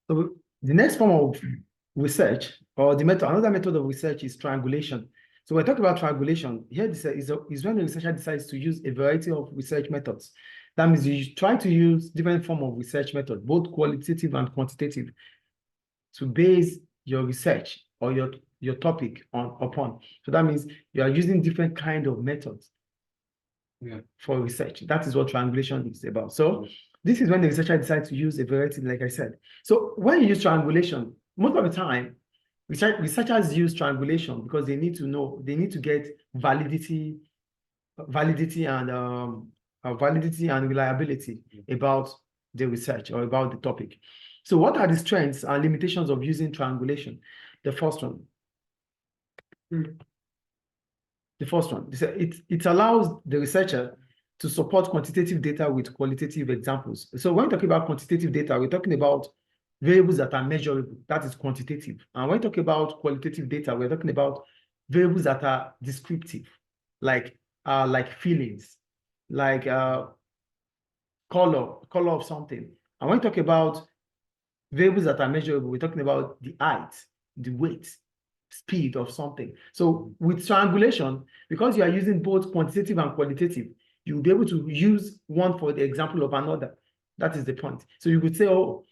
So the next form of research, or another method of research, is triangulation. So we're talking about triangulation. Here, this is when the researcher decides to use a variety of research methods. That means you try to use different form of research methods, both qualitative and quantitative, to base your research or your topic upon. So that means you are using different kind of methods for research. That is what triangulation is about. So this is when the researcher decides to use a variety, like I said. So when you use triangulation, most of the time, researchers use triangulation because they need to get validity and reliability about the research or about the topic. So what are the strengths and limitations of using triangulation? The first one. It allows the researcher to support quantitative data with qualitative examples. So when we're talking about quantitative data, we're talking about variables that are measurable. That is quantitative. And when we talk about qualitative data, we're talking about variables that are descriptive, like feelings, like color of something. And when we talk about variables that are measurable, we're talking about the height, the weight, speed of something. So with triangulation, because you are using both quantitative and qualitative, you'll be able to use one for the example of another. That is the point. So you could say, oh,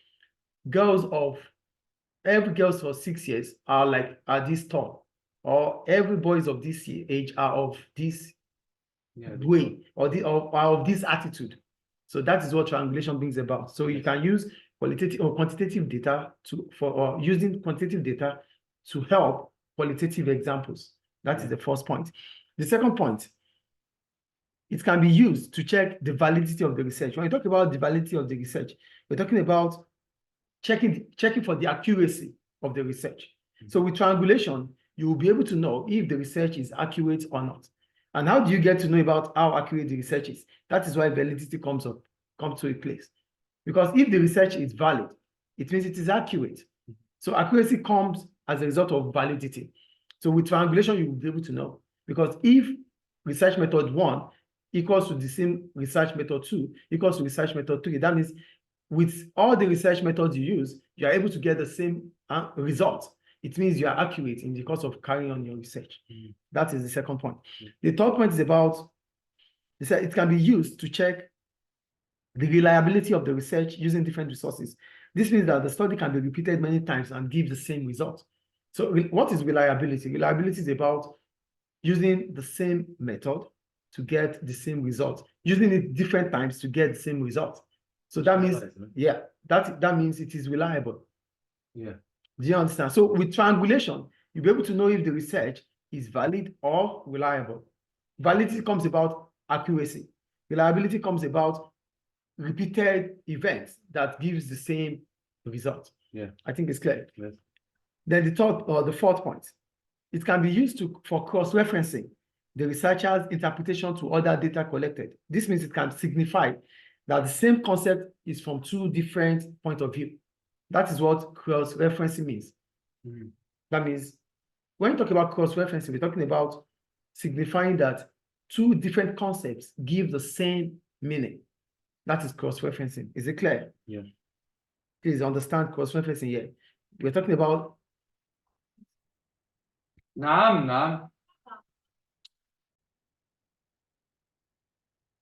every girls for 6 years are this tall, or every boys of this age are of this way, or are of this attitude. So that is what triangulation brings about. So you can use qualitative or quantitative data using quantitative data to help qualitative examples. That is the first point. The second point, it can be used to check the validity of the research. When you talk about the validity of the research, we're talking about checking for the accuracy of the research. So with triangulation, you will be able to know if the research is accurate or not. And how do you get to know about how accurate the research is? That is why validity comes to a place. Because if the research is valid, it means it is accurate. So accuracy comes as a result of validity. So with triangulation, you will be able to know. Because if research method 1 equals to the same research method 2 equals to research method 3, that means with all the research methods you use, you are able to get the same result. It means you are accurate in the course of carrying on your research. That is the second point. The third point is about, it can be used to check the reliability of the research using different resources. This means that the study can be repeated many times and give the same result. So what is reliability? Reliability is about using the same method to get the same result, using it different times to get the same result. So that means, that means it is reliable. Yeah. Do you understand? So with triangulation, you'll be able to know if the research is valid or reliable. Validity comes about accuracy. Reliability comes about repeated events that gives the same result. Yeah. I think it's clear. Yes. Then the fourth point, it can be used for cross-referencing the researcher's interpretation to other data collected. This means it can signify that the same concept is from two different points of view. That is what cross-referencing means. That means when you talk about cross-referencing, we're talking about signifying that two different concepts give the same meaning. That is cross-referencing. Is it clear? Yeah. Please understand cross-referencing here. We're talking about. Naam.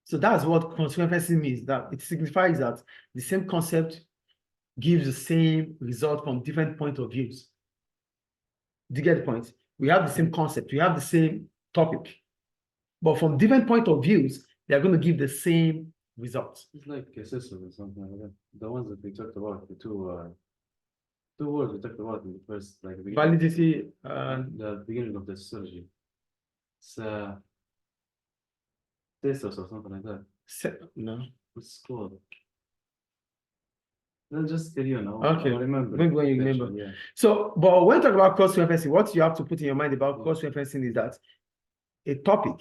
So that's what cross-referencing means. That it signifies that the same concept gives the same result from different point of views. Do you get the point? We have the same concept, we have the same topic, but from different point of views, they are going to give the same results. It's like assessment or something like that. The ones that we talked about, the two words we talked about in the first, like validity and the beginning of the sociology. It's thesis or something like that. No. What's it called? I'll just tell you now. Okay. I remember. Maybe when you remember. Yeah. So, but when you talk about cross-referencing, what you have to put in your mind about cross-referencing is that a topic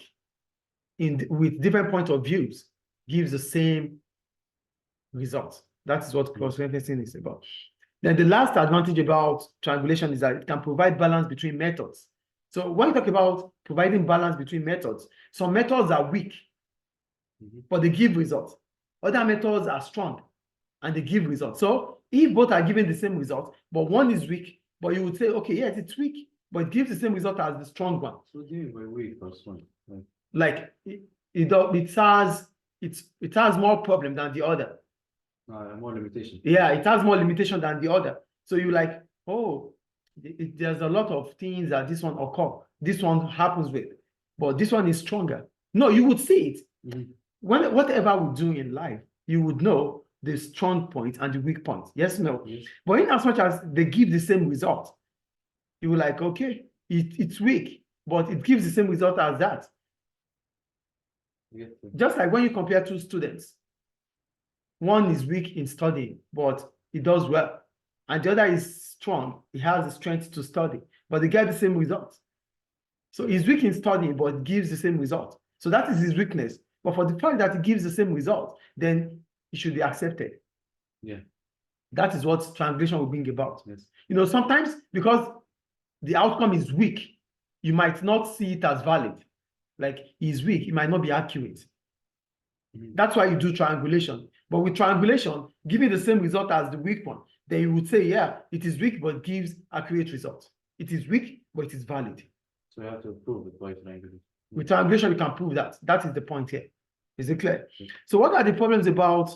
with different point of views gives the same results. That is what cross-referencing is about. Then the last advantage about triangulation is that it can provide balance between methods. So when you talk about providing balance between methods, some methods are weak, but they give results. Other methods are strong, and they give results. So if both are giving the same result, but one is weak, but you would say, okay, yes, it's weak, but it gives the same result as the strong one. So what do you mean by weak or strong? Like it has more problem than the other. More limitation. Yeah, it has more limitation than the other. So you like, oh, there's a lot of things that this one occur. This one happens with, but this one is stronger. No, you would see it. Whatever we do in life, you would know the strong point and the weak point. Yes, no. Yes. But in as much as they give the same result, you were like, okay, it's weak, but it gives the same result as that. Yes. Just like when you compare two students, one is weak in studying, but he does well. And the other is strong. He has the strength to study, but they get the same result. So he's weak in studying, but gives the same result. So that is his weakness. But for the fact that he gives the same result, then it should be accepted. Yeah. That is what triangulation will bring about. Yes. You know, sometimes because the outcome is weak, you might not see it as valid. Like he's weak, it might not be accurate. That's why you do triangulation. But with triangulation, giving the same result as the weak one, then you would say, yeah, it is weak, but gives accurate results. It is weak, but it is valid. So you have to prove it by triangulation. With triangulation, you can prove that. That is the point here. Is it clear? So what are the problems about?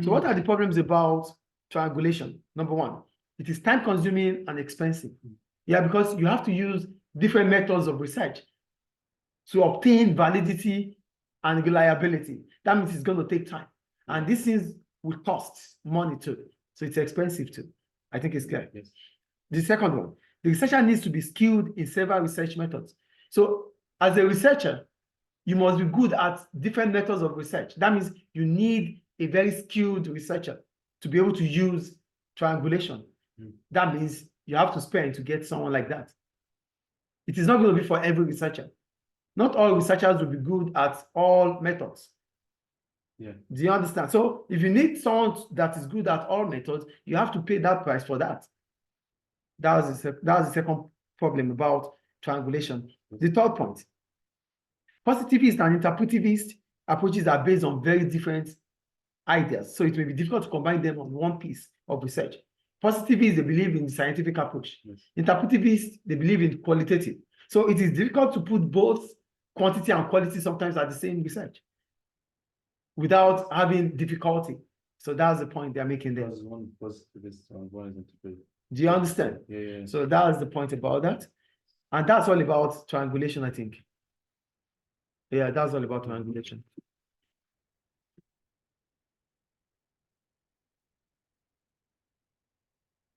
So what are the problems about triangulation? Number one, it is time consuming and expensive. Yeah, because you have to use different methods of research to obtain validity and reliability. That means it's going to take time. And these things will cost money too. So it's expensive too. I think it's clear. Yes. The second one, the researcher needs to be skilled in several research methods. So as a researcher, you must be good at different methods of research. That means you need a very skilled researcher to be able to use triangulation. That means you have to spend to get someone like that. It is not going to be for every researcher. Not all researchers will be good at all methods. Yeah. Do you understand? So if you need someone that is good at all methods, you have to pay that price for that. That was the second problem about triangulation. The third point, positivist and interpretivist approaches are based on very different ideas. So it may be difficult to combine them on one piece of research. Positivists, they believe in the scientific approach. Yes. Interpretivists, they believe in qualitative. So it is difficult to put both quantity and quality sometimes at the same research without having difficulty. So that's the point they're making there. One positivist and one is interpretive. Do you understand? Yeah. So that's the point about that. And that's all about triangulation, I think. Yeah, that's all about triangulation.